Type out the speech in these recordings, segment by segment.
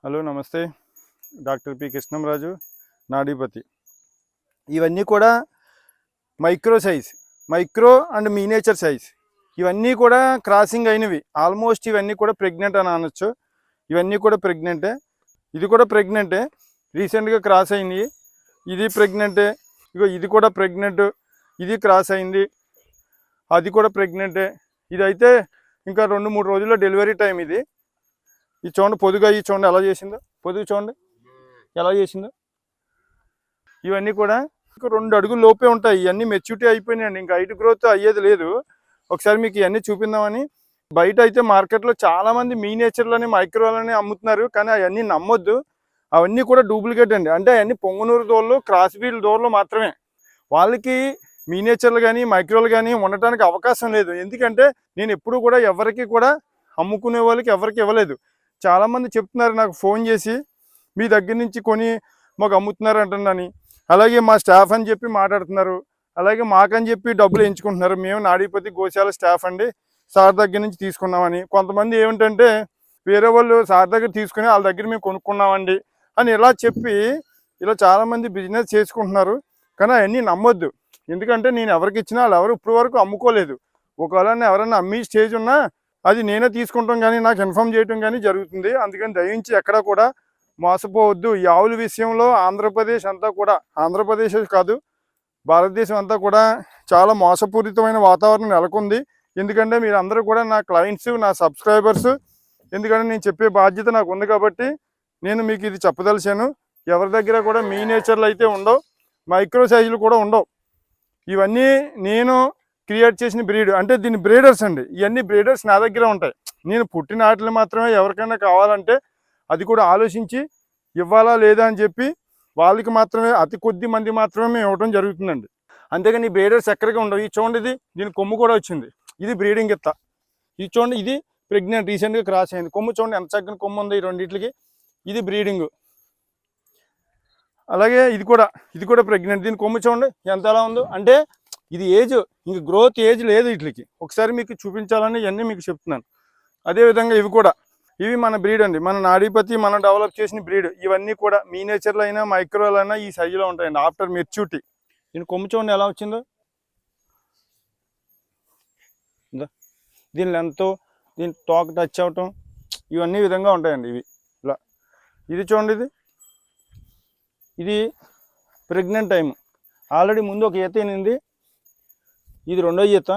Hello నమస్తే. Doctor P Krishnamraju, నాడీపతి. ఇవన్నీ కూడా మైక్రో అండ్ మినియేచర్ సైజ్. ఇవన్నీ కూడా క్రాసింగ్ అయినవి. ఆల్మోస్ట్ ఇవన్నీ కూడా ప్రెగ్నెంట్ అని అనొచ్చు. ఇవన్నీ కూడా ప్రెగ్నెంటే. ఇది కూడా ప్రెగ్నెంటే, రీసెంట్గా క్రాస్ అయింది. ఇది ప్రెగ్నెంటే. ఇగో ఇది కూడా ప్రెగ్నెంట్. ఇది క్రాస్ అయింది. అది కూడా ప్రెగ్నెంటే. ఇదైతే ఇంకా 2-3 రోజుల్లో డెలివరీ టైం. ఇది చూడండి, పొదుగు అయ్యి చూడండి ఎలా చేసిందో. పొదుగు చూడండి ఎలా చేసిందో. ఇవన్నీ కూడా ఇంకా 2 అడుగుల లోపే ఉంటాయి. ఇవన్నీ మెచ్యూరిటీ అయిపోయినాయండి, ఇంకా హైట్ గ్రోత్ అయ్యేది లేదు. ఒకసారి మీకు ఇవన్నీ చూపిందామని. బయట అయితే మార్కెట్లో చాలామంది మినియేచర్లని మైక్రోలని అమ్ముతున్నారు, కానీ అవన్నీ నమ్మొద్దు. అవన్నీ కూడా డూప్లికేట్ అండి. అంటే అవన్నీ పొంగనూరు దోళ్ళు, క్రాస్ బీల్ దోళ్ళు మాత్రమే. వాళ్ళకి మినియేచర్లు కానీ మైక్రోలు కానీ ఉండటానికి అవకాశం లేదు. ఎందుకంటే నేను ఎప్పుడు కూడా ఎవరికి కూడా అమ్ముకునే వాళ్ళకి ఎవరికి ఇవ్వలేదు. చాలామంది చెప్తున్నారు నాకు ఫోన్ చేసి, మీ దగ్గర నుంచి కొని మాకు అమ్ముతున్నారు అంటుందని. అలాగే మా స్టాఫ్ అని చెప్పి మాట్లాడుతున్నారు. అలాగే మాకని చెప్పి డబ్బులు ఎంచుకుంటున్నారు. మేము నాడీపతి గోశాల స్టాఫ్ అండి, సార్ దగ్గర నుంచి తీసుకున్నామని. కొంతమంది ఏమిటంటే వేరే వాళ్ళు సార్ దగ్గర తీసుకుని వాళ్ళ దగ్గర మేము కొనుక్కున్నామండి అని ఇలా చెప్పి ఇలా చాలామంది బిజినెస్ చేసుకుంటున్నారు. కానీ అవన్నీ నమ్మొద్దు. ఎందుకంటే నేను ఎవరికి ఇచ్చినా వాళ్ళు ఎవరు ఇప్పుడు వరకు అమ్ముకోలేదు. ఒకవేళ ఎవరైనా అమ్మి స్టేజ్ ఉన్నా అది నేనే తీసుకుంటాం కానీ నాకు ఇన్ఫామ్ చేయడం కానీ జరుగుతుంది. అందుకని దయించి ఎక్కడా కూడా మోసపోవద్దు. ఈ ఆవుల విషయంలో ఆంధ్రప్రదేశ్ అంతా కూడా, ఆంధ్రప్రదేశ్ కాదు భారతదేశం అంతా కూడా చాలా మోసపూరితమైన వాతావరణం నెలకొంది. ఎందుకంటే మీరు అందరూ కూడా నా క్లయింట్స్, నా సబ్స్క్రైబర్స్. ఎందుకంటే నేను చెప్పే బాధ్యత నాకు ఉంది కాబట్టి నేను మీకు ఇది చెప్పదలిచాను. ఎవరి దగ్గర కూడా మినియేచర్లు అయితే ఉండవు, మైక్రో సైజులు కూడా ఉండవు. ఇవన్నీ నేను క్రియేట్ చేసిన బ్రీడ్. అంటే దీని బ్రీడర్స్ అండి. ఇవన్నీ బ్రీడర్స్ నా దగ్గర ఉంటాయి. నేను పుట్టిన వాటిని మాత్రమే ఎవరికైనా కావాలంటే అది కూడా ఆలోచించి ఇవ్వాలా లేదా అని చెప్పి వాళ్ళకి మాత్రమే, అతి కొద్ది మంది మాత్రమే మేము ఇవ్వడం జరుగుతుందండి. అంతేగాని ఈ బ్రీడర్స్ ఎక్కడికి ఉండవు. ఇది చూడండి, దీని కొమ్ము కూడా వచ్చింది. ఇది బ్రీడింగ్ ఇత్త. ఇది చూడండి, ఇది ప్రెగ్నెంట్, రీసెంట్గా క్రాస్ అయింది. కొమ్ము చూడండి ఎంత చక్కని కొమ్ము ఉంది ఈ రెండింటికి. ఇది బ్రీడింగ్. అలాగే ఇది కూడా ప్రెగ్నెంట్. దీని కొమ్ము చూడండి ఎంత ఎలా ఉందో. అంటే ఇది ఏజ్, ఇంక గ్రోత్ ఏజ్ లేదు వీటికి. ఒకసారి మీకు చూపించాలని ఇవన్నీ మీకు చెప్తున్నాను. అదేవిధంగా ఇవి మన బ్రీడ్ అండి, మన నాడీపతి మనం డెవలప్ చేసిన బ్రీడ్. ఇవన్నీ కూడా మినియేచర్లు అయినా మైక్రోలు అయినా ఈ సైజులో ఉంటాయండి ఆఫ్టర్ మెచ్యూరిటీ. దీని కొమ్ము చూడండి ఎలా వచ్చిందో. దీని లెంత్, దీని తోక టచ్ అవటం, ఇవన్నీ విధంగా ఉంటాయండి ఇవి ఇలా. ఇది చూడండి, ఇది ప్రెగ్నెంట్ టైం. ఆల్రెడీ ముందు ఒక ఈత ఏనింది, ఇది రెండో ఈత.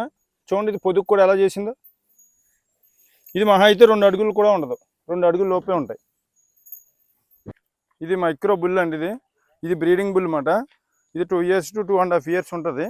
చూడండి ఇది పొదుగు కూడా ఎలా చేసిందో. ఇది మహా అయితే 2 అడుగులు కూడా ఉండదు, 2 అడుగుల లోపే ఉంటాయి. ఇది మైక్రో బుల్ అండి. ఇది బ్రీడింగ్ బుల్ అన్నమాట. ఇది 2 years to 2.5 years ఉంటుంది.